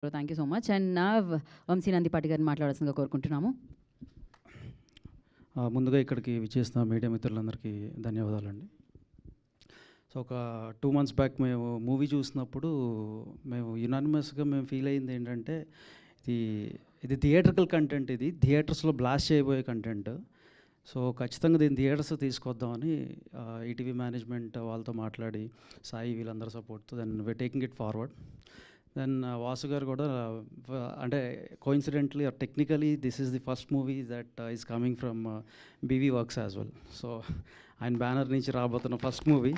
Thank you so much. And నా వంశీ నందిపాటి గారిని మాట్లాడాల్సిందిగా కోరుకుంటున్నాము. ముందుగా ఇక్కడికి విచ్చేసిన మీడియా మిత్రులందరికీ ధన్యవాదాలండి. సో ఒక 2 months బ్యాక్ మేము మూవీ చూసినప్పుడు మేము యునానిమస్గా మేము ఫీల్ అయింది ఏంటంటే ఇది ఇది థియేట్రికల్ కంటెంట్, ఇది థియేటర్స్లో బ్లాస్ట్ చేయబోయే కంటెంట్. సో ఖచ్చితంగా దీన్ని థియేటర్స్ తీసుకొద్దామని ఈటీవీ మేనేజ్మెంట్ వాళ్ళతో మాట్లాడి సాయి వీళ్ళందరూ సపోర్ట్తో then we taking it forward. Then Vasu garu కూడా అంటే coincidentally or technically this is the first movie that is coming from BV works as well. So ఆయన బ్యానర్ నుంచి రాబోతున్న first movie.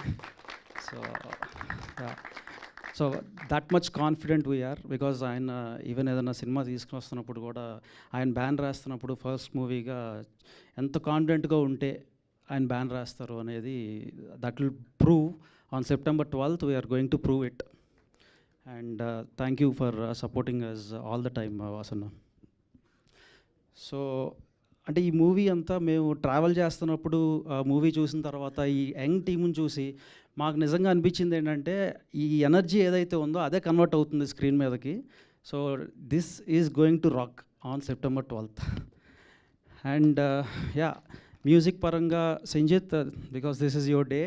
So that much confident we are because ఆయన even ఏదైనా సినిమా తీసుకుని వస్తున్నప్పుడు కూడా ఆయన బ్యాన్ రాస్తున్నప్పుడు ఫస్ట్ మూవీగా ఎంత కాన్ఫిడెంట్గా ఉంటే ఆయన బ్యాన్ రాస్తారు అనేది that will prove on September 12th. We are going to prove it. And thank you for supporting us all the time వాసన్న. సో అంటే ఈ మూవీ అంతా మేము ట్రావెల్ చేస్తున్నప్పుడు మూవీ చూసిన తర్వాత ఈ యంగ్ టీమ్ని చూసి మాకు నిజంగా అనిపించింది ఏంటంటే ఈ ఎనర్జీ ఏదైతే ఉందో అదే కన్వర్ట్ అవుతుంది స్క్రీన్ మీదకి. So this is going to rock on September 12th. And yeah music పరంగా Sanjith, because this is your day.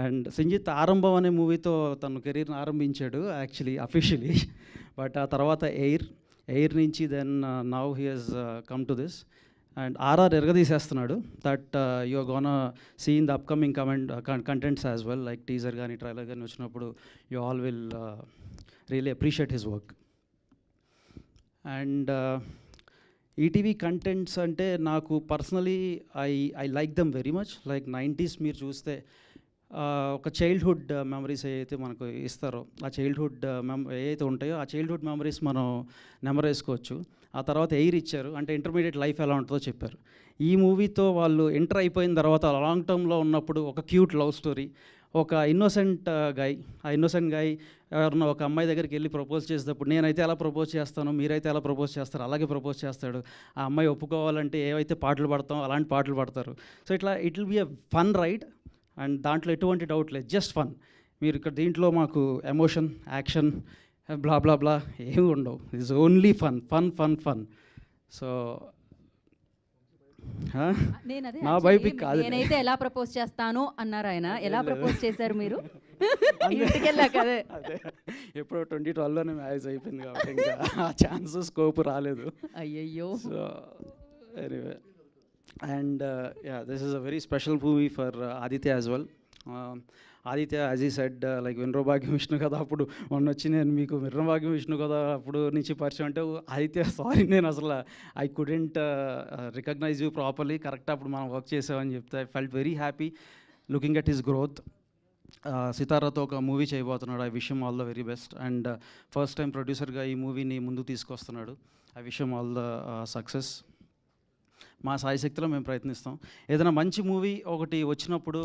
And Sanjith Aarambham అనే మూవీతో తన కెరీర్ని ఆరంభించాడు యాక్చువల్లీ అఫీషియలీ. బట్ ఆ తర్వాత ఎయిర్ నుంచి then now he has come to this. And RR ఎరగదీసేస్తున్నాడు. That you are gonna see in the upcoming contents as well, like teaser కానీ trailer కానీ వచ్చినప్పుడు you all will really appreciate his work. And ETV contents అంటే నాకు personally I like them very much. Like 90s మీరు చూస్తే ఒక childhood memories ఏవైతే మనకు ఇస్తారో ఆ చైల్డ్హుడ్ ఏవైతే ఉంటాయో ఆ చైల్డ్హుడ్ మెమరీస్ మనం నెంబర్ వేసుకోవచ్చు. ఆ తర్వాత ఎయిర్ ఇచ్చారు, అంటే ఇంటర్మీడియట్ లైఫ్ ఎలా ఉంటుందో చెప్పారు. ఈ మూవీతో వాళ్ళు ఎంటర్ అయిపోయిన తర్వాత లాంగ్ టర్మ్లో ఉన్నప్పుడు ఒక క్యూట్ లవ్ స్టోరీ, ఒక ఇన్నోసెంట్ గాయ్ ఎవరన్నా ఒక అమ్మాయి దగ్గరికి వెళ్ళి ప్రపోజ్ చేసేటప్పుడు నేనైతే ఎలా ప్రపోజ్ చేస్తాను, మీరైతే ఎలా ప్రపోజ్ చేస్తారు, అలాగే ప్రపోజ్ చేస్తాడు. ఆ అమ్మాయి ఒప్పుకోవాలంటే ఏవైతే పాటలు పాడతాం అలాంటి పాటలు పాడతారు. సో ఇట్లా it will be a fun ride. And దాంట్లో ఎటువంటి డౌట్ లేదు, జస్ట్ ఫన్. మీరు ఇక్కడ దీంట్లో మాకు ఎమోషన్, యాక్షన్, బ్లా బ్లా బ్లా ఏమి ఉండవు. It's only fun fun fun fun. So నా బయోపిక్ కాదు. నేనైతే ఎలా ప్రపోజ్ చేస్తాను అన్నారు ఆయన. ఎలా ప్రపోజ్ చేశారు మీరు? ఇంటికి వెళ్ళాక అదే ఎప్పుడో 2012లోనే మ్యారేజ్ అయిపోయింది కాబట్టి ఇంకా ఆ ఛాన్స్ స్కోప్ రాలేదు. అయ్యయ్యో. So anyway, and yeah, this is a very special movie for Aditya as well. Aditya, as he said, like వినరోభాగ్యం విష్ణు కదా అప్పుడు మొన్న వచ్చి నేను మీకు వినరోభాగ్యం విష్ణు కదా అప్పుడు నుంచి పరిచయం అంటే ఆదిత్య సారీ నేను అసలు I couldn't recognize you properly. Correct అప్పుడు మనం వర్క్ చేసామని చెప్తే I felt very happy looking at his growth. సితారాతో ఒక మూవీ చేయబోతున్నాడు. I wish him all the very best. And first time ప్రొడ్యూసర్గా ఈ మూవీని ముందుకు తీసుకొస్తున్నాడు. I wish him all the success. మా సాయశక్తిలో మేము ప్రయత్నిస్తాం. ఏదైనా మంచి మూవీ ఒకటి వచ్చినప్పుడు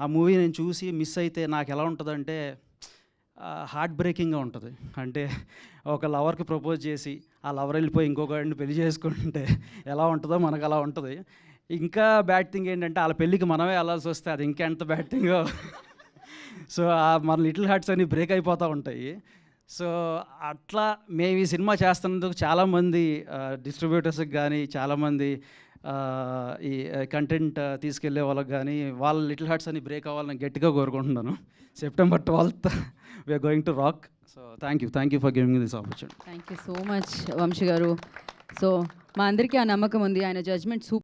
ఆ మూవీ నేను చూసి మిస్ అయితే నాకు ఎలా ఉంటుందంటే హార్ట్ బ్రేకింగ్గా ఉంటుంది. అంటే ఒక లవర్కి ప్రపోజ్ చేసి ఆ లవర్ వెళ్ళిపోయి ఇంకొకరిని పెళ్లి చేసుకుంటే ఎలా ఉంటుందో మనకు అలా ఉంటుంది. ఇంకా బ్యాడ్ థింగ్ ఏంటంటే వాళ్ళ పెళ్ళికి మనమే వెళ్ళాల్సి వస్తే అది ఇంకా ఎంత బ్యాడ్ థింగో. సో మన లిటిల్ హార్ట్స్ అన్నీ బ్రేక్ అయిపోతూ ఉంటాయి. సో అట్లా మేము ఈ సినిమా చేస్తున్నందుకు చాలామంది డిస్ట్రిబ్యూటర్స్కి కానీ చాలామంది ఈ కంటెంట్ తీసుకెళ్లే వాళ్ళకి కానీ వాళ్ళ లిటిల్ హార్ట్స్ అని బ్రేక్ అవ్వాలని గట్టిగా కోరుకుంటున్నాను. September 12th we are going to rock. So thank you for giving this opportunity. Thank you so much Vamshi garu. So మా అందరికీ ఆ నమ్మకం ఉంది. ఆయన జడ్జ్మెంట్